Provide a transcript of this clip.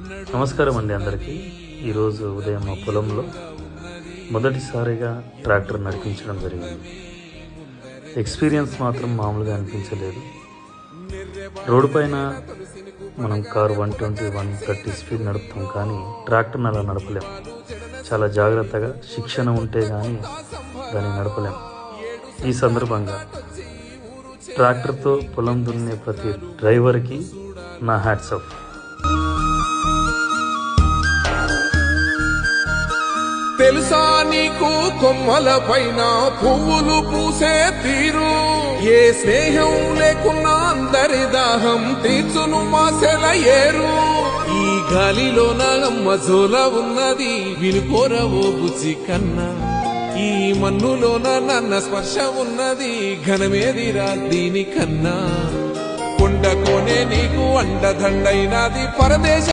నమస్కారం అండి అందరికీ. ఈరోజు ఉదయం మా పొలంలో మొదటిసారిగా ట్రాక్టర్ నడిపించడం జరిగింది. ఎక్స్పీరియన్స్ మాత్రం మామూలుగా అనిపించలేదు. రోడ్డు పైన మనం కారు 120, 130 స్పీడ్ నడుపుతాం, కానీ ట్రాక్టర్ని అలా నడపలేం. చాలా జాగ్రత్తగా శిక్షణ ఉంటే కానీ దాన్ని నడపలేం. ఈ సందర్భంగా ట్రాక్టర్తో పొలం దున్నే ప్రతి డ్రైవర్కి నా హ్యాట్స్ ఆఫ్. తెలుసా నీకు కొమ్మల పైన పువ్వులు పూసే తీరు, ఏ స్నేహం లేకున్నా అందరి దాహం తీర్చును మాసెల ఏరు. ఈ గాలిలో నాగమ్మ జోల ఉన్నది వినుకోరవో బుచ్చి కన్నా, ఈ మన్నులోన నన్న స్పర్శ ఉన్నది ఘనమేదిరా దీనికన్నా. కొండ కోనే నీకు అండదండైనది పరదేశ